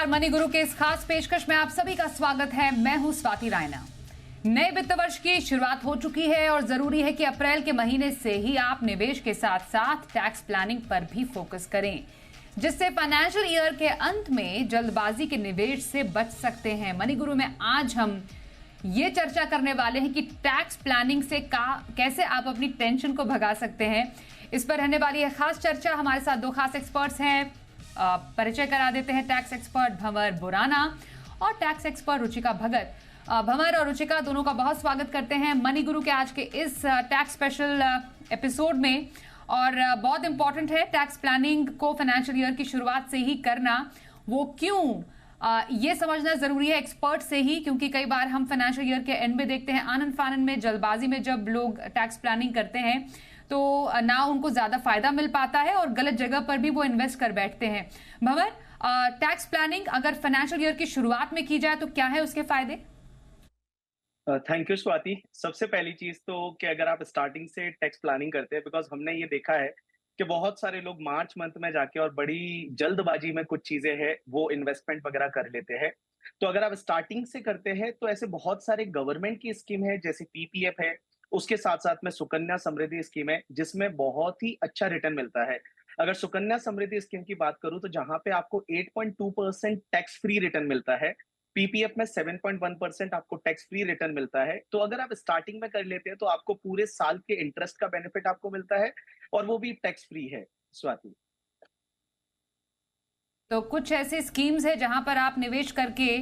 नमस्कार, मनी गुरु के इस खास पेशकश में आप सभी का स्वागत है। मैं हूं स्वाति रायना। नए वित्त वर्ष की शुरुआत हो चुकी है और जरूरी है कि अप्रैल के महीने से ही आप निवेश के साथ साथ टैक्स प्लानिंग पर भी फोकस करें, जिससे फाइनेंशियल ईयर के अंत में जल्दबाजी के निवेश से बच सकते हैं। मनी गुरु में आज हम ये चर्चा करने वाले हैं कि टैक्स प्लानिंग से कैसे आप अपनी टेंशन को भगा सकते हैं। इस पर रहने वाली है खास चर्चा। हमारे साथ दो खास एक्सपर्ट्स हैं। परिचय करा देते हैं टैक्स एक्सपर्ट भंवर बुराना और टैक्स एक्सपर्ट रुचिका भगत। भंवर और रुचिका दोनों का बहुत स्वागत करते हैं मनी गुरु के आज के इस टैक्स स्पेशल एपिसोड में। और बहुत इंपॉर्टेंट है टैक्स प्लानिंग को फाइनेंशियल ईयर की शुरुआत से ही करना। वो क्यों, ये समझना जरूरी है एक्सपर्ट से ही, क्योंकि कई बार हम फाइनेंशियल ईयर के एंड में देखते हैं आनन फानन में, जल्दबाजी में जब लोग टैक्स प्लानिंग करते हैं तो ना उनको ज्यादा फायदा मिल पाता है और गलत जगह पर भी वो इन्वेस्ट कर बैठते हैं। भंवर, टैक्स प्लानिंग अगर फाइनेंशियल ईयर की शुरुआत में की जाए तो क्या है उसके फायदे? Thank you Swati. सबसे पहली चीज तो कि अगर आप स्टार्टिंग से टैक्स प्लानिंग करते हैं, बिकॉज हमने ये देखा है कि बहुत सारे लोग मार्च मंथ में जाके और बड़ी जल्दबाजी में कुछ चीजें हैं वो इन्वेस्टमेंट वगैरह कर लेते हैं। तो अगर आप स्टार्टिंग से करते हैं तो ऐसे बहुत सारे गवर्नमेंट की स्कीम है, जैसे पीपीएफ है, उसके साथ साथ में सुकन्या समृद्धि स्कीम है जिसमें बहुत ही अच्छा रिटर्न मिलता है। अगर सुकन्या समृद्धि स्कीम की बात करूं तो जहां पे आपको 8.2% टैक्स फ्री रिटर्न मिलता है, पीपीएफ में 7.1% आपको टैक्स फ्री रिटर्न मिलता है। तो अगर आप स्टार्टिंग में कर लेते हैं तो आपको पूरे साल के इंटरेस्ट का बेनिफिट आपको मिलता है और वो भी टैक्स फ्री है। स्वाति, तो कुछ ऐसे स्कीम्स है जहां पर आप निवेश करके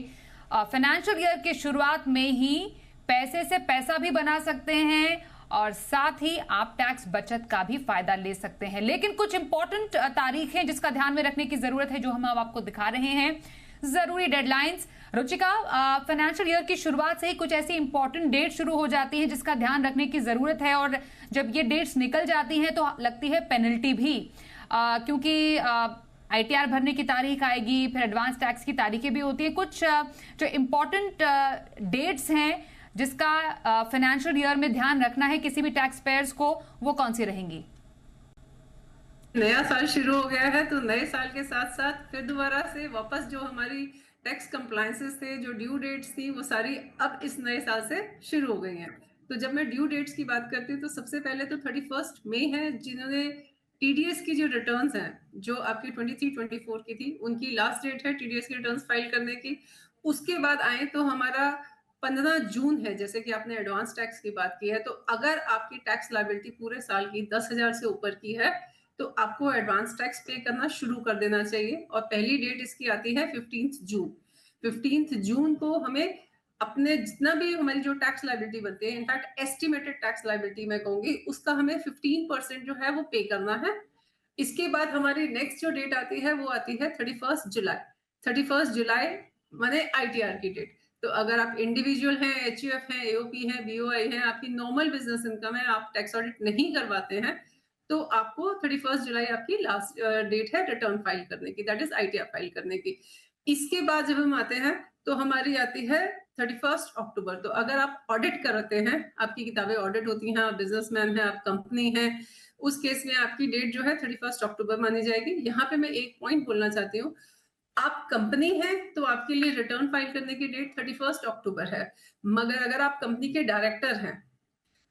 फाइनेंशियल ईयर की शुरुआत में ही पैसे से पैसा भी बना सकते हैं और साथ ही आप टैक्स बचत का भी फायदा ले सकते हैं। लेकिन कुछ इंपॉर्टेंट तारीख हैं जिसका ध्यान में रखने की जरूरत है, जो हम अब आपको दिखा रहे हैं। जरूरी डेडलाइंस। रुचिका, फाइनेंशियल ईयर की शुरुआत से ही कुछ ऐसी इंपॉर्टेंट डेट शुरू हो जाती है जिसका ध्यान रखने की जरूरत है, और जब ये डेट्स निकल जाती हैं तो लगती है पेनल्टी भी, क्योंकि आईटीआर भरने की तारीख आएगी, फिर एडवांस टैक्स की तारीखें भी होती है। कुछ जो इंपॉर्टेंट डेट्स हैं जिसका फाइनेंशियल ईयर में ध्यान रखना है किसी भी टैक्स पेयर्स को, वो कौन सी रहेंगी? नया साल शुरू हो गया है तो नए साल के साथ साथ फिर दोबारा से वापस जो हमारी टैक्स कंप्लायंसेस थे, जो ड्यू डेट्स थी, वो सारी अब इस नए साल से शुरू हो गई हैं। तो जब मैं ड्यू डेट्स की बात करती हूँ तो सबसे पहले तो 31 मई है, जिन्होंने टीडीएस की जो रिटर्न्स हैं जो आपकी 23-24 की थी, उनकी लास्ट डेट है टीडीएस की रिटर्न्स फाइल करने की। उसके बाद आए तो हमारा 15 जून है। जैसे कि आपने एडवांस टैक्स की बात की है, तो अगर आपकी टैक्स लायबिलिटी पूरे साल की 10,000 से ऊपर की है तो आपको एडवांस टैक्स पे करना शुरू कर देना चाहिए। और पहली डेट इसकी आती है 15 जून। 15 जून को हमें अपने जितना भी हमारी जो टैक्स लायबिलिटी बनती है, इनफैक्ट एस्टिमेटेड टैक्स लायबिलिटी मैं कहूंगी, उसका हमें 15% जो है वो पे करना है। इसके बाद हमारी नेक्स्ट जो डेट आती है वो आती है 31 जुलाई। 31 जुलाई माने आईटीआर की डेट। तो अगर आप इंडिविजुअल हैं, एचयूएफ हैं, एओपी हैं, बीओआई हैं, आपकी नॉर्मल बिजनेस इनकम है, आप टैक्स ऑडिट नहीं करवाते हैं, तो आपको 31 जुलाई आपकी लास्ट डेट है रिटर्न फाइल करने की, दैट इज आईटीआर फाइल करने की। इसके बाद जब हम आते हैं तो हमारी आती है 31 अक्टूबर। तो अगर आप ऑडिट करते हैं, आपकी किताबें ऑडिट होती हैं, आप बिजनेसमैन हैं, आप कंपनी हैं, उस केस में आपकी डेट जो है 31 अक्टूबर मानी जाएगी। यहाँ पे मैं एक पॉइंट बोलना चाहती हूँ, आप कंपनी हैं तो आपके लिए रिटर्न फाइल करने की डेट 31 अक्टूबर है, मगर अगर आप कंपनी के डायरेक्टर हैं,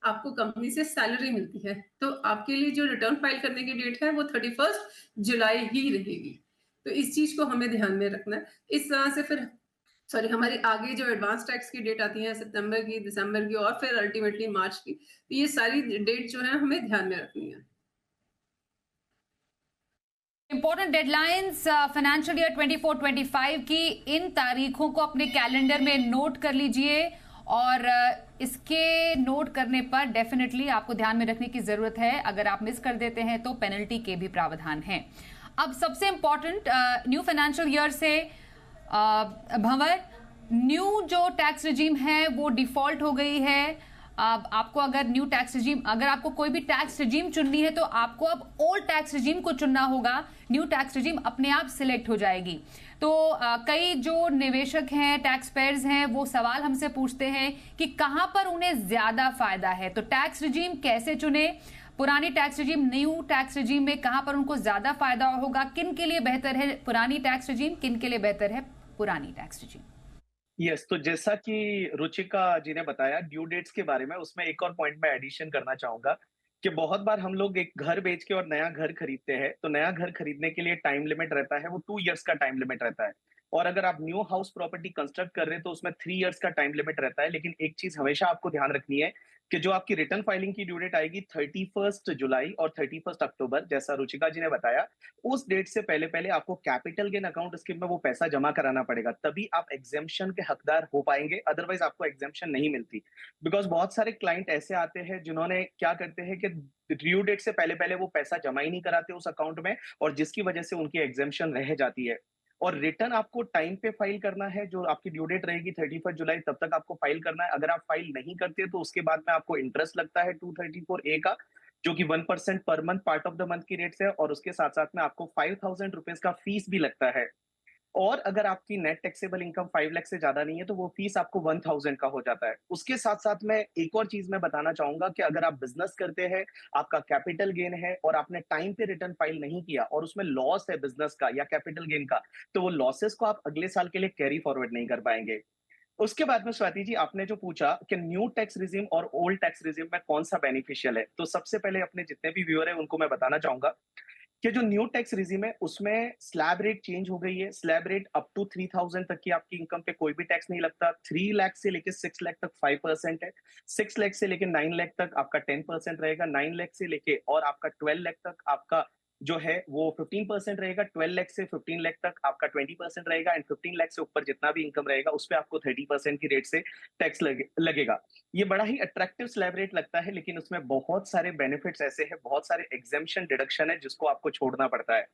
आपको कंपनी से सैलरी मिलती है, तो आपके लिए जो रिटर्न फाइल करने की डेट है वो 31 जुलाई ही रहेगी। तो इस चीज को हमें ध्यान में रखना है। इस तरह से फिर हमारी आगे जो एडवांस टैक्स की डेट आती है सितंबर की, दिसंबर की और फिर अल्टीमेटली मार्च की, तो ये सारी डेट जो है हमें ध्यान में रखनी है। इंपॉर्टेंट डेडलाइंस फाइनेंशियल ईयर 24-25 की, इन तारीखों को अपने कैलेंडर में नोट कर लीजिए और इसके नोट करने पर डेफिनेटली आपको ध्यान में रखने की जरूरत है। अगर आप मिस कर देते हैं तो पेनल्टी के भी प्रावधान हैं। अब सबसे इंपॉर्टेंट, न्यू फाइनेंशियल ईयर से भंवर, न्यू जो टैक्स रिजीम है वो डिफॉल्ट हो गई है। अब आपको अगर न्यू टैक्स रिजीम, अगर आपको कोई भी टैक्स रिजीम चुननी है तो आपको अब ओल्ड टैक्स रिजीम को चुनना होगा। न्यू टैक्स रिजीम अपने आप सिलेक्ट हो जाएगी। तो कई जो निवेशक हैं, टैक्स पेयर्स हैं, वो सवाल हमसे पूछते हैं कि कहां पर उन्हें ज्यादा फायदा है, तो टैक्स रिजीम कैसे चुने, पुरानी tax regime, new tax regime में कहां पर उनको ज्यादा फायदा होगा, किन के लिए बेहतर है पुरानी टैक्स रिजीम, किन के लिए बेहतर है पुरानी टैक्स रिजीम। यस, तो जैसा कि रुचिका जी ने बताया ड्यू डेट्स के बारे में, उसमें एक और पॉइंट मैं एडिशन करना चाहूंगा कि बहुत बार हम लोग एक घर बेच के और नया घर खरीदते हैं, तो नया घर खरीदने के लिए टाइम लिमिट रहता है, वो 2 इयर्स का टाइम लिमिट रहता है। और अगर आप न्यू हाउस प्रॉपर्टी कंस्ट्रक्ट कर रहे हैं तो उसमें 3 इयर्स का टाइम लिमिट रहता है। लेकिन एक चीज हमेशा आपको ध्यान रखनी है कि जो आपकी रिटर्न फाइलिंग की ड्यू डेट आएगी 31 जुलाई और 31 अक्टूबर, जैसा रुचिका जी ने बताया, उस डेट से पहले पहले आपको कैपिटल गेन अकाउंट स्कीम में वो पैसा जमा कराना पड़ेगा, तभी आप एग्जेम्पशन के हकदार हो पाएंगे, अदरवाइज आपको एग्जेम्पशन नहीं मिलती। बिकॉज बहुत सारे क्लाइंट ऐसे आते हैं जिन्होंने क्या करते हैं कि ड्यू डेट से पहले पहले वो पैसा जमा ही नहीं कराते उस अकाउंट में, और जिसकी वजह से उनकी एग्जेम्पशन रह जाती है। और रिटर्न आपको टाइम पे फाइल करना है, जो आपकी ड्यू डेट रहेगी 31 जुलाई, तब तक आपको फाइल करना है। अगर आप फाइल नहीं करते तो उसके बाद में आपको इंटरेस्ट लगता है 234A का, जो कि 1% per month part of the month की रेट से है, और उसके साथ साथ में आपको 5,000 रुपीज का फीस भी लगता है। और अगर आपकी नेट टैक्सेबल इनकम 5 लाख से ज्यादा नहीं है तो वो फीस आपको 1,000 का हो जाता है। उसके साथ साथ में एक और चीज मैं बताना चाहूंगा कि अगर आप बिजनेस करते हैं, आपका कैपिटल गेन है और आपने टाइम पे रिटर्न फाइल नहीं किया और उसमें लॉस है बिजनेस का या कैपिटल गेन का, तो वो लॉसेस को आप अगले साल के लिए कैरी फॉरवर्ड नहीं कर पाएंगे। उसके बाद में स्वाति जी, आपने जो पूछा कि न्यू टैक्स रिजीम और ओल्ड टैक्स रिजीम में कौन सा बेनिफिशियल है, तो सबसे पहले अपने जितने भी व्यूअर है उनको मैं बताना चाहूंगा कि जो न्यू टैक्स रिजीम है उसमें स्लैब रेट चेंज हो गई है। स्लैब रेट अप टू 3,000 तक की आपकी इनकम पे कोई भी टैक्स नहीं लगता। 3 लाख से लेके 6 लाख तक 5% है। 6 लाख से लेके 9 लाख तक आपका 10% रहेगा। 9 लाख से लेके और आपका 12 लाख तक आपका जो है वो 15% रहेगा। 12 लाख से 15 लाख तक आपका 20% रहेगा, एंड 15 लाख से ऊपर जितना भी इनकम रहेगा उस पर आपको 30% की रेट से टैक्स लगेगा। ये बड़ा ही अट्रैक्टिव स्लैब रेट लगता है, लेकिन उसमें बहुत सारे बेनिफिट्स ऐसे हैं, बहुत सारे एग्जेम्पशन डिडक्शन है जिसको आपको छोड़ना पड़ता है।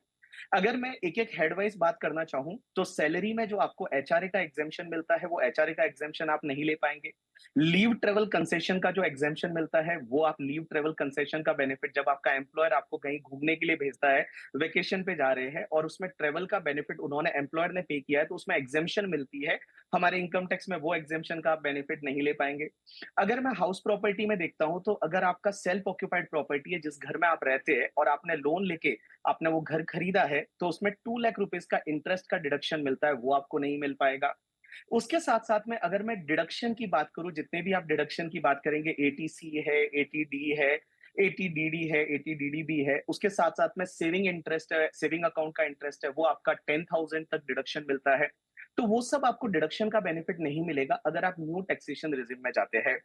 अगर मैं एक एक हेड वाइज बात करना चाहूं तो सैलरी में जो आपको एचआरए का एग्जेम्पशन मिलता है वो एचआरए का एग्जेम्पशन आप नहीं ले पाएंगे। लीव ट्रेवल कंसेशन का जो एग्जेम्पशन मिलता है वो आप लीव ट्रेवल कंसेशन का बेनिफिट, जब आपका एम्प्लॉयर आपको कहीं घूमने के लिए भेजता है, वेकेशन पे जा रहे हैं और उसमें ट्रेवल का बेनिफिट उन्होंने एम्प्लॉयर ने पे किया है तो उसमें एग्जेम्पशन मिलती है। हमारे इनकम टैक्स में वो एग्जेम्पशन का आप बेनिफिट नहीं ले पाएंगे। अगर मैं हाउस प्रॉपर्टी में देखता हूं तो अगर आपका सेल्फ ऑक्यूपाइड प्रॉपर्टी है, जिस घर में आप रहते हैं और आपने लोन लेके आपने वो घर खरीदा है, तो उसमें 2 लाख रुपीस का इंटरेस्ट का डिडक्शन मिलता है, वो आपको नहीं मिल पाएगा। उसके साथ साथ में अगर मैं डिडक्शन की बात करूं, जितने भी आप डिडक्शन की बात करेंगे, एटीसी है, एटीडी है, एटीडीडी है, एटीडीडी भी है, उसके साथ साथ में सेविंग इंटरेस्ट है, सेविंग अकाउंट का इंटरेस्ट है, वो आपका 10,000 तक डिडक्शन मिलता है। तो वो सब आपको डिडक्शन का बेनिफिट नहीं मिलेगा अगर आप न्यू टैक्सेशन रिजिम में जाते हैं।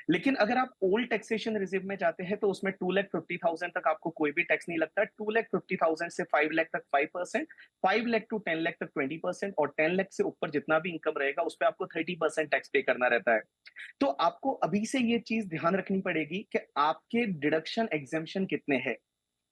लेकिन अगर आप ओल्ड टैक्सेशन रिजिम में जाते हैं तो उसमें 2,50,000 तक आपको कोई भी टैक्स नहीं लगता। 2,50,000 से 5 लाख तक 5%, 5 लाख टू 10 लाख तक 20%, और 10 लाख से ऊपर जितना भी इनकम रहेगा उस पर आपको 30% टैक्स पे करना रहता है। तो आपको अभी से ये चीज ध्यान रखनी पड़ेगी कि आपके डिडक्शन एग्जेम्पशन कितने हैं।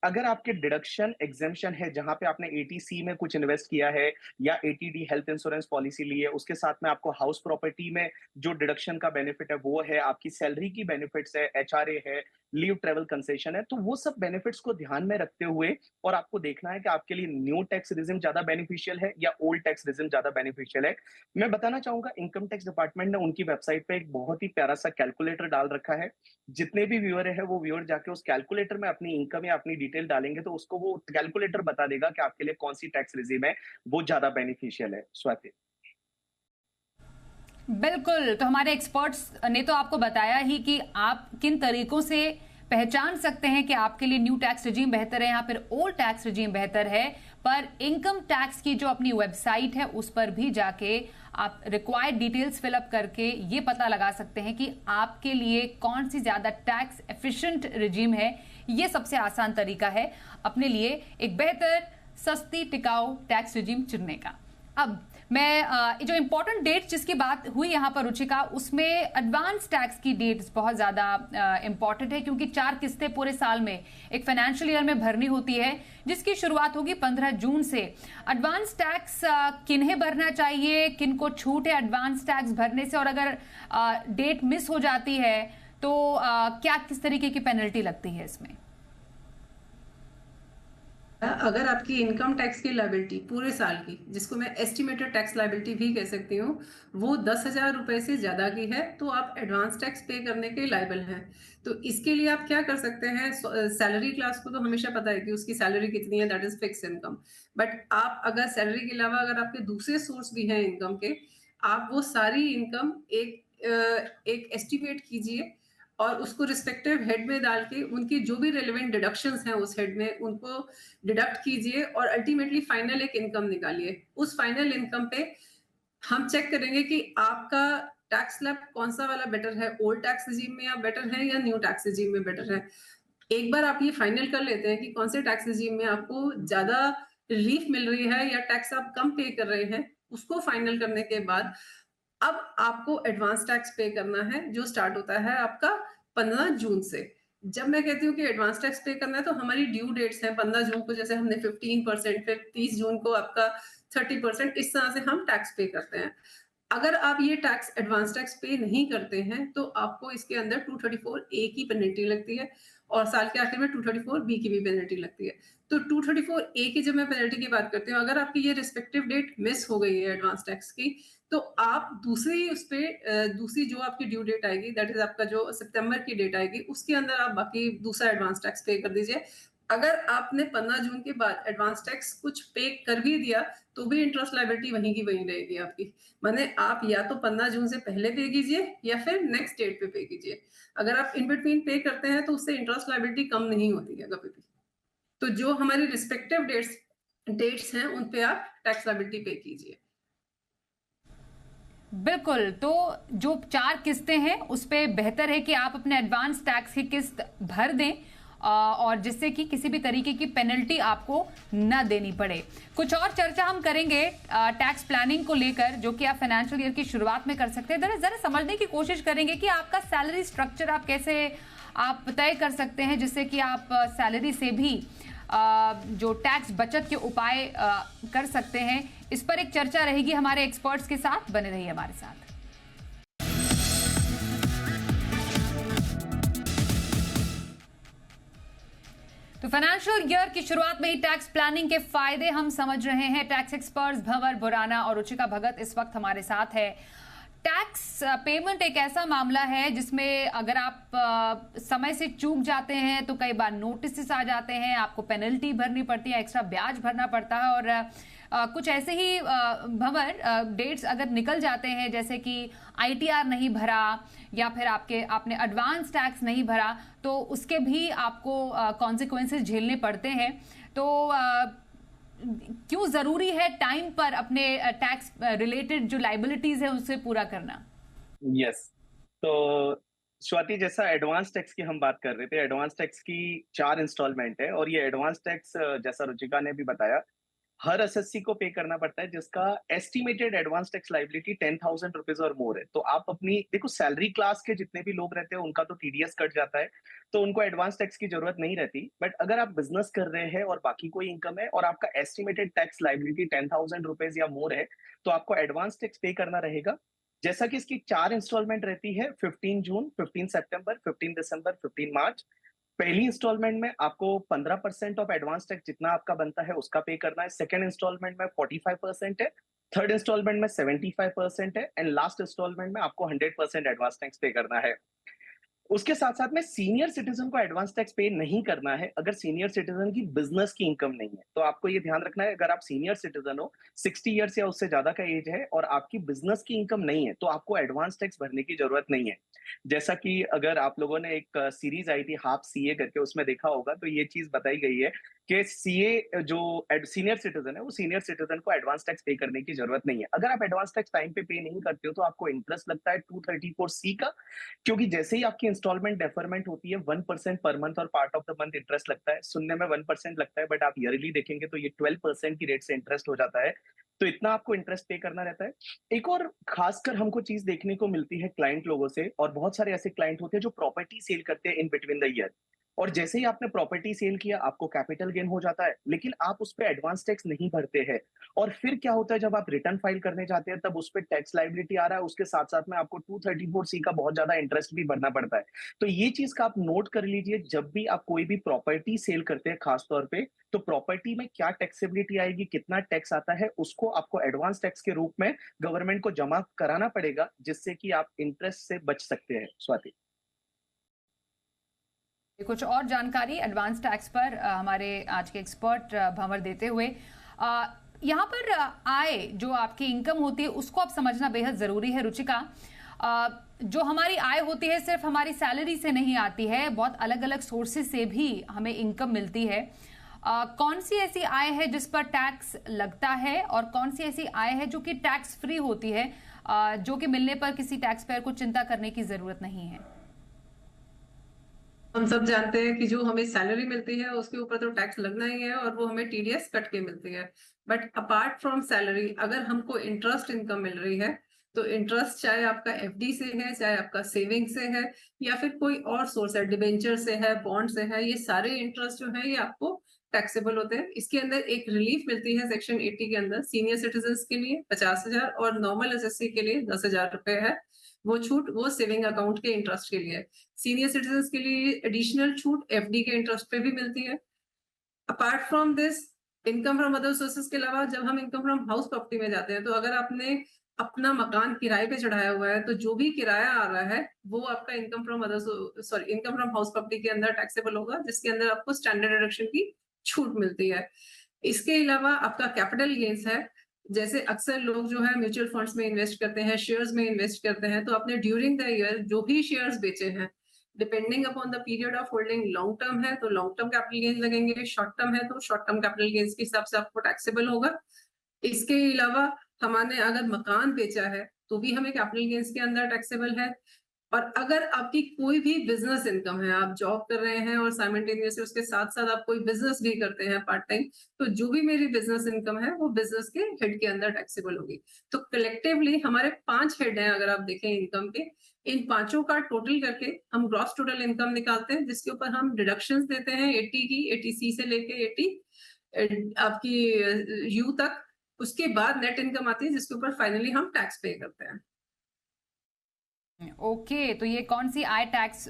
अगर आपके डिडक्शन एग्जेम्पशन है जहां पे आपने एटीसी में कुछ इन्वेस्ट किया है या एटीडी हेल्थ इंश्योरेंस पॉलिसी ली है, उसके साथ में आपको हाउस प्रॉपर्टी में जो डिडक्शन का बेनिफिट है वो है, आपकी सैलरी की बेनिफिट्स है, एचआरए है, लीव ट्रेवल कंसेशन है, तो वो सब बेनिफिट्स को ध्यान में रखते हुए और आपको देखना है कि आपके लिए न्यू टैक्स रिजिम ज्यादा बेनिफिशियल है या ओल्ड टैक्स रिजिम ज्यादा बेनिफिशियल है। मैं बताना चाहूंगा, इनकम टैक्स डिपार्टमेंट ने उनकी वेबसाइट पे एक बहुत ही प्यारा सा कैलकुलेटर डाल रखा है। जितने भी व्यूअर है वो व्यूअर जाके उस कैलकुलेटर में अपनी इनकम या अपनी डिटेल डालेंगे तो उसको वो कैलकुलेटर बता देगा कि आपके लिए कौन सी टैक्स रिजिम है वो ज्यादा बेनिफिशियल है। स्वाति, बिल्कुल, तो हमारे एक्सपर्ट्स ने तो आपको बताया ही कि आप किन तरीकों से पहचान सकते हैं कि आपके लिए न्यू टैक्स रिजीम बेहतर है या फिर ओल्ड टैक्स रिजीम बेहतर है। पर इनकम टैक्स की जो अपनी वेबसाइट है उस पर भी जाके आप रिक्वायर्ड डिटेल्स फिलअप करके ये पता लगा सकते हैं कि आपके लिए कौन सी ज्यादा टैक्स एफिशिएंट रिजीम है। ये सबसे आसान तरीका है अपने लिए एक बेहतर, सस्ती, टिकाऊ टैक्स रिजीम चुनने का। अब मैं जो इंपॉर्टेंट डेट जिसकी बात हुई यहाँ पर रुचिका, उसमें एडवांस टैक्स की डेट्स बहुत ज्यादा इंपॉर्टेंट है, क्योंकि 4 किस्तें पूरे साल में एक फाइनेंशियल ईयर में भरनी होती है, जिसकी शुरुआत होगी 15 जून से। एडवांस टैक्स किन्हें भरना चाहिए, किनको छूट है एडवांस टैक्स भरने से, और अगर डेट मिस हो जाती है तो क्या किस तरीके की पेनल्टी लगती है इसमें? अगर आपकी इनकम टैक्स की लायबिलिटी पूरे साल की, जिसको मैं एस्टिमेटेड टैक्स लायबिलिटी भी कह सकती हूँ, वो 10,000 रुपए से ज़्यादा की है, तो आप एडवांस टैक्स पे करने के लायबल हैं। तो इसके लिए आप क्या कर सकते हैं, सैलरी क्लास को तो हमेशा पता है कि उसकी सैलरी कितनी है, that is fix income. But आप अगर सैलरी के अलावा अगर आपके दूसरे सोर्स भी हैं इनकम के, आप वो सारी इनकम एक एस्टिमेट कीजिए और उसको रिस्पेक्टिव हेड में डाल के उनकी जो भी रिलेवेंट डिडक्शंस हैं उस हेड में, उनको डिडक्ट कीजिए और अल्टीमेटली फाइनल एक इनकम निकालिए। उस फाइनल इनकम पे हम चेक करेंगे कि आपका टैक्स स्लैब कौन सा वाला बेटर है, ओल्ड टैक्स रिजीम में आप बेटर है या न्यू टैक्स रिजीम में बेटर है। एक बार आप ये फाइनल कर लेते हैं कि कौन से टैक्स रिजीम में आपको ज्यादा रिलीफ मिल रही है या टैक्स आप कम पे कर रहे हैं, उसको फाइनल करने के बाद अब आपको एडवांस टैक्स पे करना है, जो स्टार्ट होता है आपका 15 जून से। जब मैं कहती हूँ कि एडवांस टैक्स पे करना है, तो हमारी ड्यू डेट्स हैं 15 जून को, जैसे हमने 15%, फिर 30 जून को आपका 30%, इस तरह से हम टैक्स पे करते हैं। अगर आप ये टैक्स एडवांस टैक्स पे नहीं करते हैं, तो आपको इसके अंदर 234 ए की पेनल्टी लगती है और साल के आखिर में 234 बी की भी पेनल्टी लगती है। तो 234 ए की जब मैं पेनल्टी की बात करती हूँ, अगर आपकी ये रिस्पेक्टिव डेट मिस हो गई है एडवांस टैक्स की, तो आप दूसरी उस पे दूसरी जो आपकी ड्यू डेट आएगी, दैट इज आपका जो सितंबर की डेट आएगी, उसके अंदर आप बाकी दूसरा एडवांस टैक्स पे कर दीजिए। अगर आपने 15 जून के बाद एडवांस टैक्स कुछ पे कर भी दिया, तो भी इंटरेस्ट लायबिलिटी वहीं की वहीं रहेगी आपकी। माने आप या तो 15 जून से पहले पे कीजिए या फिर नेक्स्ट डेट पे कीजिए। अगर आप इन बिटवीन पे करते हैं, तो उससे इंटरेस्ट लायबिलिटी कम नहीं होती है कभी भी। तो जो हमारी रिस्पेक्टिव डेट्स डेट्स हैं, उन पे आप टैक्स लायबिलिटी पे कीजिए। बिल्कुल। तो जो 4 किस्तें हैं उस पे बेहतर है कि आप अपने एडवांस टैक्स की किस्त भर दें और जिससे कि किसी भी तरीके की पेनल्टी आपको न देनी पड़े। कुछ और चर्चा हम करेंगे टैक्स प्लानिंग को लेकर, जो कि आप फाइनेंशियल ईयर की शुरुआत में कर सकते हैं। जरा समझने की कोशिश करेंगे कि आपका सैलरी स्ट्रक्चर आप कैसे आप तय कर सकते हैं, जिससे कि आप सैलरी से भी जो टैक्स बचत के उपाय कर सकते हैं। इस पर एक चर्चा रहेगी हमारे एक्सपर्ट्स के साथ। बने रहिए हमारे साथ। तो फाइनेंशियल ईयर की शुरुआत में ही टैक्स प्लानिंग के फायदे हम समझ रहे हैं। टैक्स एक्सपर्ट्स भंवर भुराना और रुचिका भगत इस वक्त हमारे साथ है। टैक्स पेमेंट एक ऐसा मामला है जिसमें अगर आप समय से चूक जाते हैं तो कई बार नोटिस आ जाते हैं, आपको पेनल्टी भरनी पड़ती है, एक्स्ट्रा ब्याज भरना पड़ता है। और कुछ ऐसे ही भंवर डेट्स अगर निकल जाते हैं, जैसे कि आईटीआर नहीं भरा या फिर आपने एडवांस टैक्स नहीं भरा, तो उसके भी आपको कॉन्सिक्वेंसेस झेलने पड़ते हैं। तो क्यों जरूरी है टाइम पर अपने टैक्स रिलेटेड जो लाइबिलिटीज है उससे पूरा करना? यस। तो स्वाति, जैसा एडवांस टैक्स की हम बात कर रहे थे, एडवांस टैक्स की 4 इंस्टॉलमेंट है और ये एडवांस टैक्स जैसा रुचिका ने भी बताया, हर एसएससी को पे करना पड़ता है, जिसका estimated advance tax liability 10,000 rupees और मोर है। तो आप अपनी देखो, सैलरी क्लास के जितने भी लोग रहते हैं उनका तो टीडीएस कट जाता है, तो उनको एडवांस टैक्स की जरूरत नहीं रहती। बट अगर आप बिजनेस कर रहे हैं और बाकी कोई इनकम है और आपका एस्टिमेटेड टैक्स लाइबिलिटी 10,000 रुपीज या मोर है, तो आपको एडवांस टैक्स पे करना रहेगा। जैसा कि इसकी 4 इंस्टॉलमेंट रहती है, 15 जून, 15 सितंबर, 15 दिसंबर, 15 मार्च। पहली इंस्टॉलमेंट में आपको 15% ऑफ एडवांस टैक्स जितना आपका बनता है उसका पे करना है। सेकंड इंस्टॉलमेंट में 45% है, थर्ड इंस्टॉलमेंट में 75% है एंड लास्ट इंस्टॉलमेंट में आपको 100% एडवांस टैक्स पे करना है। उसके साथ साथ में सीनियर सिटीजन को एडवांस टैक्स पे नहीं करना है अगर सीनियर सिटीजन की बिजनेस की इनकम नहीं है। तो आपको ये ध्यान रखना है, अगर आप सीनियर सिटीजन हो, 60 ईयर्स या उससे ज्यादा का एज है और आपकी बिजनेस की इनकम नहीं है, तो आपको एडवांस टैक्स भरने की जरूरत नहीं है। जैसा कि अगर आप लोगों ने एक सीरीज आई थी हाफ सीए करके, उसमें देखा होगा, तो ये चीज बताई गई है कि सीए जो सीनियर सिटीजन है, वो सीनियर सिटीजन को एडवांस टैक्स पे करने की जरूरत नहीं है। अगर आप एडवांस टैक्स टाइम पे नहीं करते हो तो आपको इंटरेस्ट लगता है 234C का, क्योंकि जैसे ही आपकी इंस्टॉलमेंट डेफरमेंट होती है 1% पर मंथ और part of the month interest लगता है। सुनने में 1% लगता है, बट आप ईयरली देखेंगे तो ये 12% की रेट से इंटरेस्ट हो जाता है। तो इतना आपको इंटरेस्ट पे करना रहता है। एक और खासकर हमको चीज देखने को मिलती है क्लाइंट लोगों से, और बहुत सारे ऐसे क्लाइंट होते हैं जो प्रॉपर्टी सेल करते हैं इन बिटवीन द ईयर। और जैसे ही आपने प्रॉपर्टी सेल किया, आपको कैपिटल गेन हो जाता है, लेकिन आप उस पे एडवांस टैक्स नहीं भरते हैं। और फिर क्या होता है, जब आप रिटर्न फाइल करने जाते हैं, तब उस पे टैक्स लायबिलिटी आ रहा है, उसके साथ-साथ में आपको 234 का बहुत ज़्यादा इंटरेस्ट भी भरना पड़ता है। तो ये चीज़ का आप नोट कर लीजिए, जब भी आप कोई भी प्रॉपर्टी सेल करते हैं खास तौर पे, तो प्रॉपर्टी में क्या टैक्सेबिलिटी आएगी, कितना टैक्स आता है, उसको आपको एडवांस टैक्स के रूप में गवर्नमेंट को जमा कराना पड़ेगा, जिससे कि आप इंटरेस्ट से बच सकते हैं। स्वाति। कुछ और जानकारी एडवांस टैक्स पर हमारे आज के एक्सपर्ट भंवर देते हुए, यहाँ पर आय जो आपकी इनकम होती है उसको आप समझना बेहद जरूरी है। रुचिका, जो हमारी आय होती है सिर्फ हमारी सैलरी से नहीं आती है, बहुत अलग अलग सोर्सेज से भी हमें इनकम मिलती है। कौन सी ऐसी आय है जिस पर टैक्स लगता है और कौन सी ऐसी आय है जो कि टैक्स फ्री होती है, जो कि मिलने पर किसी टैक्स पेयर को चिंता करने की जरूरत नहीं है? हम सब जानते हैं कि जो हमें सैलरी मिलती है उसके ऊपर तो टैक्स लगना ही है और वो हमें टीडीएस कट के मिलती है। बट अपार्ट फ्रॉम सैलरी अगर हमको इंटरेस्ट इनकम मिल रही है, तो इंटरेस्ट चाहे आपका एफडी से है, चाहे आपका सेविंग से है, या फिर कोई और सोर्स है, डिबेंचर से है, बॉन्ड से है, ये सारे इंटरेस्ट जो है ये आपको टैक्सेबल होते हैं। इसके अंदर एक रिलीफ मिलती है सेक्शन 80 के अंदर, सीनियर सिटीजन के लिए 50,000 और नॉर्मल एसएससी के लिए 10,000 रुपए है। वो छूट वो सेविंग अकाउंट के इंटरेस्ट के लिए है। सीनियर सिटीजन के लिए एडिशनल छूट एफडी के इंटरेस्ट पे भी मिलती है। Apart from this, income from other sources के अलावा जब हम इनकम फ्रॉम हाउस प्रॉपर्टी में जाते हैं, तो अगर आपने अपना मकान किराए पे चढ़ाया हुआ है, तो जो भी किराया आ रहा है वो आपका income from income from house property के अंदर टैक्सेबल होगा, जिसके अंदर आपको स्टैंडर्ड डिडक्शन की छूट मिलती है। इसके अलावा आपका कैपिटल गेन्स है। जैसे अक्सर लोग जो है म्यूचुअल फंड्स में इन्वेस्ट करते हैं, शेयर्स में इन्वेस्ट करते हैं, तो आपने ड्यूरिंग द ईयर जो भी शेयर्स बेचे हैं, depending upon the period of holding, long term है तो लॉन्ग टर्म कैपिटल गेन लगेंगे, शॉर्ट टर्म है तो शॉर्ट टर्म कैपिटल गेन्स के हिसाब से आपको टैक्सेबल होगा। इसके अलावा हमने अगर मकान बेचा है तो भी हमें कैपिटल गेन्स के अंदर टैक्सेबल है। और अगर आपकी कोई भी बिजनेस इनकम है, आप जॉब कर रहे हैं और साइमल्टेनियसली उसके साथ-साथ आप कोई बिजनेस भी करते हैं पार्ट टाइम, तो जो भी मेरी बिजनेस इनकम है वो बिजनेस के हेड के अंदर टैक्सेबल होगी। तो कलेक्टिवली हमारे 5 हेड हैं अगर आप देखें इनकम के, इन पांचों का टोटल करके हम ग्रॉस टोटल इनकम निकालते हैं, जिसके ऊपर हम डिडक्शंस देते हैं 80 की, 80C से लेके 80 आपकी यू तक। उसके बाद नेट इनकम आती है जिसके ऊपर फाइनली हम टैक्स पे करते हैं। ओके, तो ये कौन सी आय टैक्स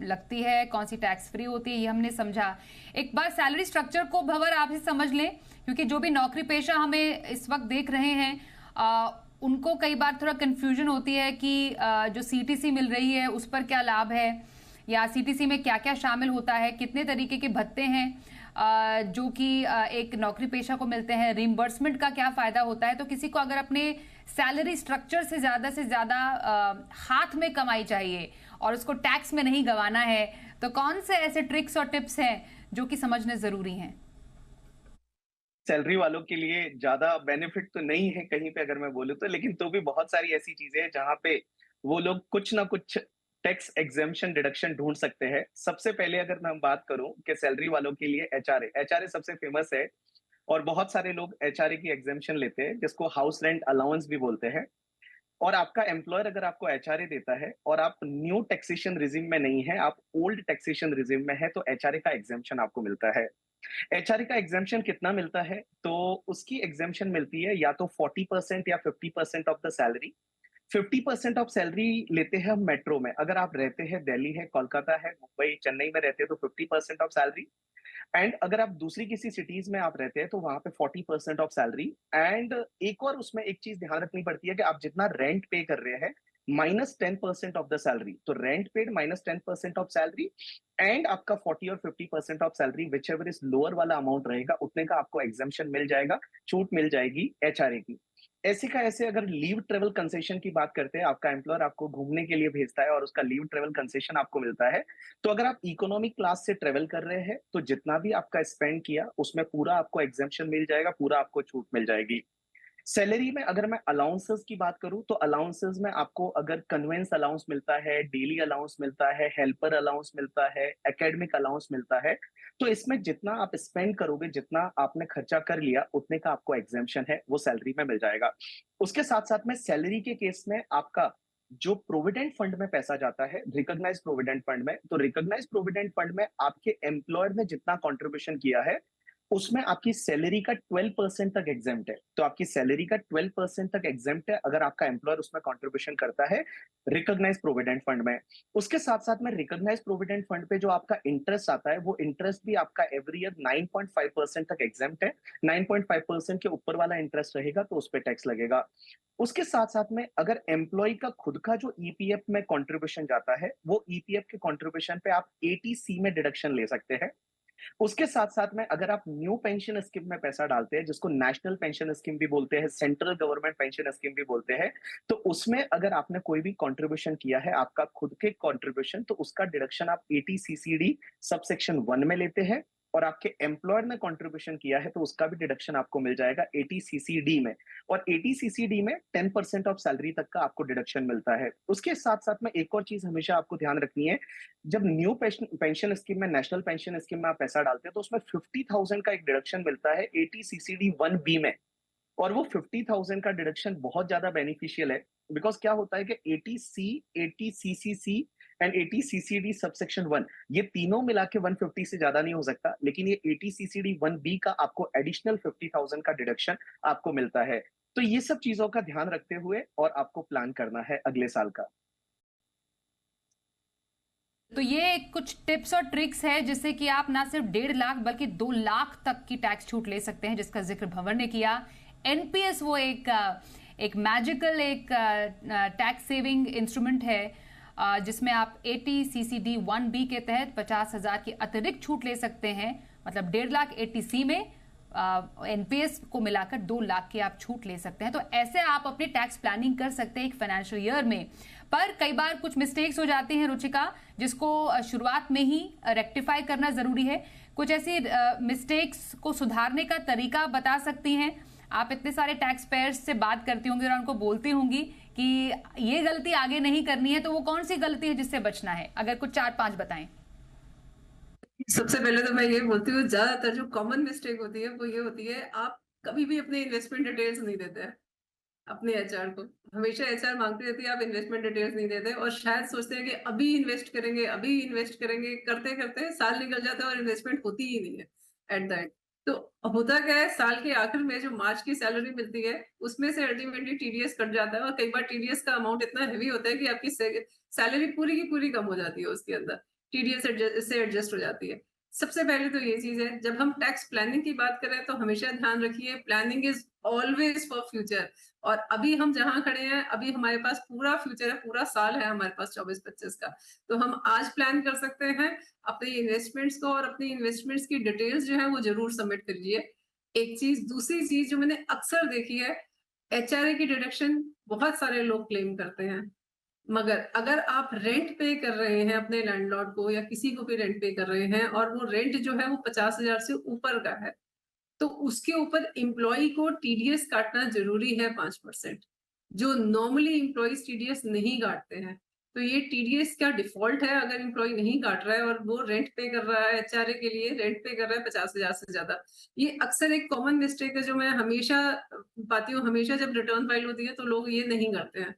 लगती है, कौन सी टैक्स फ्री होती है, ये हमने समझा। एक बार सैलरी स्ट्रक्चर को भंवर आप ही समझ लें, क्योंकि जो भी नौकरी पेशा हमें इस वक्त देख रहे हैं उनको कई बार थोड़ा कंफ्यूजन होती है कि जो सीटीसी मिल रही है उस पर क्या लाभ है, या सीटीसी में क्या क्या शामिल होता है, कितने तरीके के भत्ते हैं जो कि एक नौकरी पेशा को मिलते हैं, रिम्बर्समेंट का क्या फायदा होता है। तो किसी को अगर अपने सैलरी स्ट्रक्चर से ज्यादा हाथ में कमाई चाहिए और उसको टैक्स में नहीं गंवाना है, तो कौन से ऐसे ट्रिक्स और टिप्स हैं जो कि समझने जरूरी हैं? सैलरी वालों के लिए ज्यादा बेनिफिट तो नहीं है कहीं पे अगर मैं बोलूँ तो, लेकिन तो भी बहुत सारी ऐसी चीजें हैं जहां पे वो लोग कुछ ना कुछ टैक्स एग्जेम्पशन डिडक्शन ढूंढ सकते हैं। सबसे पहले अगर मैं बात करूं कि सैलरी वालों के लिए एचआरए सबसे फेमस है, और बहुत सारे लोग एचआरए की एग्जेम्पशन लेते हैं, जिसको हाउस रेंट अलाउंस भी बोलते हैं। और आपका एम्प्लॉयर अगर आपको एचआरए देता है और आप न्यू टैक्सेशन रिजिम में नहीं है, आप ओल्ड टैक्सेशन रिजिम में है, तो एचआरए का एग्जेम्पशन आपको मिलता है। एचआरए का एग्जेम्पशन कितना मिलता है, तो उसकी एग्जेम्पशन मिलती है या तो 40% या 50% of the salary. 50% of salary लेते हैं हम मेट्रो में, अगर आप रहते हैं दिल्ली है, कोलकाता है, मुंबई, चेन्नई में रहते हैं तो 50% ऑफ सैलरी। एंड अगर आप दूसरी किसी सिटीज में आप रहते हैं तो वहां पे 40% ऑफ सैलरी। एंड एक और उसमें एक चीज ध्यान रखनी पड़ती है कि आप जितना रेंट पे कर रहे हैं -10% ऑफ द सैलरी, तो rent paid -10% of salary, and आपका 40 और 50% of salary which ever is lower वाला अमाउंट रहेगा, उतने का आपको एग्जेम्पशन मिल जाएगा, छूट मिल जाएगी एचआरए की। ऐसे का ऐसे अगर लीव ट्रेवल कंसेशन की बात करते हैं, आपका एम्प्लॉयर आपको घूमने के लिए भेजता है और उसका लीव ट्रेवल कंसेशन आपको मिलता है, तो अगर आप इकोनॉमिक क्लास से ट्रेवल कर रहे हैं तो जितना भी आपका स्पेंड किया उसमें पूरा आपको एग्जेम्पशन मिल जाएगा, पूरा आपको छूट मिल जाएगी। सैलरी में अगर मैं अलाउंसेस की बात करूं तो अलाउंसेस में आपको अगर कन्वेंस अलाउंस मिलता है, डेली अलाउंस मिलता है, हेल्पर अलाउंस मिलता है, एकेडमिक अलाउंस मिलता है, तो इसमें जितना आप स्पेंड करोगे, जितना आपने खर्चा कर लिया, उतने का आपको एग्जेम्पशन है वो सैलरी में मिल जाएगा। उसके साथ साथ में सैलरी के केस में आपका जो प्रोविडेंट फंड में पैसा जाता है, रिकॉग्नाइज्ड प्रोविडेंट फंड में, तो रिकॉग्नाइज्ड प्रोविडेंट फंड में आपके एम्प्लॉयर ने जितना कंट्रीब्यूशन किया है, उसमें आपकी सैलरी का 12% तक एग्जेम्प्ट है। तो आपकी सैलरी का 12% तक एग्जेम्प्ट है अगर आपका एम्प्लॉयर उसमें कंट्रीब्यूशन करता है रिकॉग्नाइज्ड प्रोविडेंट फंड में। उसके साथ-साथ में रिकॉग्नाइज्ड प्रोविडेंट फंड पे जो आपका इंटरेस्ट आता है, वो इंटरेस्ट भी आपका एवरी ईयर 9.5% तक एग्जेम्प्ट है। 9.5% के ऊपर वाला इंटरेस्ट रहेगा तो उस पे टैक्स लगेगा। उसके साथ-साथ में अगर एम्प्लॉयी का खुद का जो ईपीएफ में कंट्रीब्यूशन जाता है, वो ईपीएफ के कंट्रीब्यूशन पे आप एटीसी में डिडक्शन ले सकते हैं। उसके साथ-साथ में अगर आप न्यू पेंशन स्कीम में पैसा डालते हैं, जिसको नेशनल पेंशन स्कीम भी बोलते हैं, सेंट्रल गवर्नमेंट पेंशन स्कीम भी बोलते हैं, तो उसमें अगर आपने कोई भी कंट्रीब्यूशन किया है, आपका खुद के कंट्रीब्यूशन, तो उसका डिडक्शन आप एटीसीसीडी सबसेक्शन 1 में लेते हैं और आपके एम्प्लॉयर ने कंट्रीब्यूशन किया है, तो उसका भी डिडक्शन आपको मिल जाएगा एटीसीसीडी में। और एटीसीसीडी में 10% ऑफ सैलरी तक का आपको डिडक्शन मिलता है। उसके साथ-साथ में एक और चीज़ हमेशा आपको ध्यान रखनी है, जब न्यू पेंशन स्कीम में, नेशनल पेंशन स्कीम में आप पैसा डालते हैं, तो उसमें 50,000 का एक डिडक्शन मिलता है एटीसीसीडी 1 बी में। और वो 50,000 का डिडक्शन बहुत ज्यादा बेनिफिशियल है, बिकॉज क्या होता है कि एटीसी, एटीसीसीसी एंड एटीसीसीडी सबसेक्शन 1, ये तीनों मिला के 150 से ज्यादा नहीं हो सकता, लेकिन ये एटीसीसीडी 1 बी का आपको एडिशनल 50,000 का डिडक्शन आपको मिलता है। तो ये सब चीजों का ध्यान रखते हुए और आपको प्लान करना है अगले साल का। तो ये कुछ टिप्स और ट्रिक्स है जिससे कि आप ना सिर्फ 1.5 लाख बल्कि 2 लाख तक की टैक्स छूट ले सकते हैं, जिसका जिक्र भंवर ने किया। एनपीएस वो एक मैजिकल एक टैक्स सेविंग इंस्ट्रूमेंट है जिसमें आप एटीसीसीडी 1 बी के तहत 50,000 की अतिरिक्त छूट ले सकते हैं। मतलब 1.5 लाख एटीसी में, एनपीएस को मिलाकर 2 लाख की आप छूट ले सकते हैं। तो ऐसे आप अपनी टैक्स प्लानिंग कर सकते हैं एक फाइनेंशियल ईयर में। पर कई बार कुछ मिस्टेक्स हो जाती हैं रुचिका, जिसको शुरुआत में ही रेक्टिफाई करना जरूरी है। कुछ ऐसी मिस्टेक्स को सुधारने का तरीका बता सकती हैं? आप इतने सारे टैक्स पेयर्स से बात करती होंगी और उनको बोलती होंगी कि ये गलती आगे नहीं करनी है, तो वो कौन सी गलती है जिससे बचना है? अगर कुछ 4-5 बताएं। सबसे पहले तो मैं ये बोलती हूँ, ज्यादातर जो कॉमन मिस्टेक होती है वो ये होती है, आप कभी भी अपने इन्वेस्टमेंट डिटेल्स नहीं देते हैं अपने एचआर को। हमेशा एचआर मांगती रहती है, आप इन्वेस्टमेंट डिटेल्स नहीं देते और शायद सोचते हैं कि अभी इन्वेस्ट करेंगे, अभी इन्वेस्ट करेंगे, करते करते साल निकल जाता है और इन्वेस्टमेंट होती ही नहीं है एट द एंड। तो होता क्या है, साल के आखिर में जो मार्च की सैलरी मिलती है उसमें से अल्टीमेटली टीडीएस कट जाता है और कई बार टीडीएस का अमाउंट इतना हैवी होता है कि आपकी सैलरी पूरी की पूरी कम हो जाती है उसके अंदर, टीडीएस से एडजस्ट हो जाती है। सबसे पहले तो ये चीज है, जब हम टैक्स प्लानिंग की बात करें तो हमेशा ध्यान रखिए, planning is always for future. और अभी हम जहां खड़े हैं, अभी हमारे पास पूरा फ्यूचर है, पूरा साल है हमारे पास 24-25 का। तो हम आज प्लान कर सकते हैं अपने इन्वेस्टमेंट्स को, और अपनी इन्वेस्टमेंट्स की डिटेल्स जो है वो जरूर सबमिट करिए। एक चीज, दूसरी चीज जो मैंने अक्सर देखी है, एचआरए की डिडक्शन बहुत सारे लोग क्लेम करते हैं, मगर अगर आप रेंट पे कर रहे हैं अपने लैंडलॉर्ड को या किसी को भी रेंट पे कर रहे हैं और वो रेंट जो है वो 50,000 से ऊपर का है, तो उसके ऊपर एम्प्लॉय को टीडीएस काटना जरूरी है 5%, जो नॉर्मली एम्प्लॉयज टीडीएस नहीं काटते हैं। तो ये टीडीएस का डिफॉल्ट है, अगर एम्प्लॉय नहीं काट रहा है और वो रेंट पे कर रहा है, एचआरए के लिए रेंट पे कर रहा है 50,000 से ज्यादा। ये अक्सर एक कॉमन मिस्टेक है जो मैं हमेशा पाती हूँ, हमेशा जब रिटर्न फाइल होती है तो लोग ये नहीं करते हैं।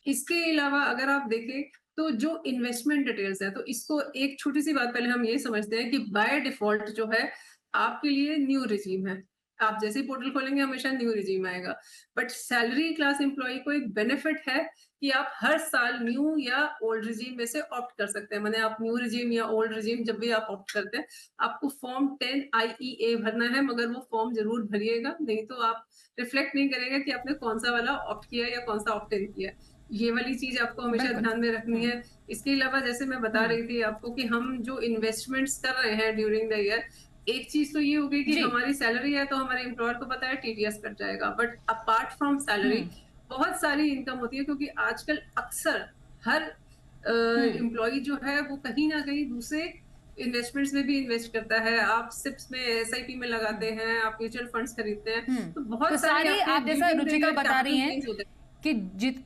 इसके अलावा अगर आप देखें तो जो इन्वेस्टमेंट डिटेल्स है, तो इसको एक छोटी सी बात पहले हम ये समझते हैं कि बाय डिफॉल्ट जो है आपके लिए न्यू रिजीम है। आप जैसे ही पोर्टल खोलेंगे हमेशा न्यू रिजीम आएगा, बट सैलरी क्लास एम्प्लॉय को एक बेनिफिट है कि आप हर साल न्यू या ओल्ड रिजीम में से ऑप्ट कर सकते हैं। माने आप न्यू रिजीम या ओल्ड रिजीम जब भी आप ऑप्ट करते हैं, आपको फॉर्म 10 IEA भरना है, मगर वो फॉर्म जरूर भरिएगा, नहीं तो आप रिफ्लेक्ट नहीं करेगा कि आपने कौन सा वाला ऑप्ट किया या कौन सा ऑप्ट इन किया। ये वाली चीज आपको हमेशा ध्यान में रखनी है। इसके अलावा जैसे मैं बता रही थी आपको कि हम जो इन्वेस्टमेंट्स कर रहे हैं ड्यूरिंग द ईयर, एक चीज तो ये होगी कि हमारी सैलरी है तो हमारे एम्प्लॉयर को पता है टीडीएस कट जाएगा, बट अपार्ट फ्रॉम सैलरी बहुत सारी इनकम होती है, क्योंकि आजकल अक्सर हर एम्प्लॉय जो है वो कहीं ना कहीं दूसरे इन्वेस्टमेंट्स में भी इन्वेस्ट करता है। आप सिप्स में, एसआईपी में लगाते हैं, आप म्यूचुअल फंड्स खरीदते हैं, तो बहुत सारी आप जैसा रुचिका बता रही हैं कि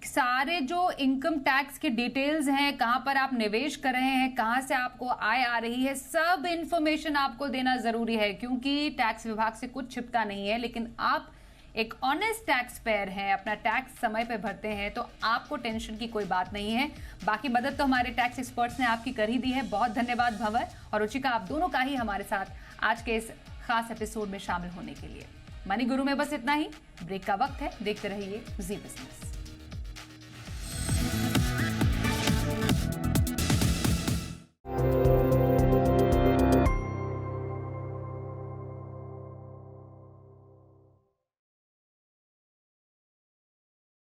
सारे जो इनकम टैक्स के डिटेल्स हैं, कहां पर आप निवेश कर रहे हैं, कहां से आपको आय आ रही है, सब इंफॉर्मेशन आपको देना जरूरी है, क्योंकि टैक्स विभाग से कुछ छिपता नहीं है। लेकिन आप एक ऑनेस्ट टैक्स पेयर हैं, अपना टैक्स समय पे भरते हैं, तो आपको टेंशन की कोई बात नहीं है। बाकी मदद तो हमारे टैक्स एक्सपर्ट्स ने आपकी कर ही दी है। बहुत धन्यवाद भंवर और रुचिका, आप दोनों का ही हमारे साथ आज के इस खास एपिसोड में शामिल होने के लिए। मनी गुरु में बस इतना ही। ब्रेक का वक्त है, देखते रहिए जी बिजनेस।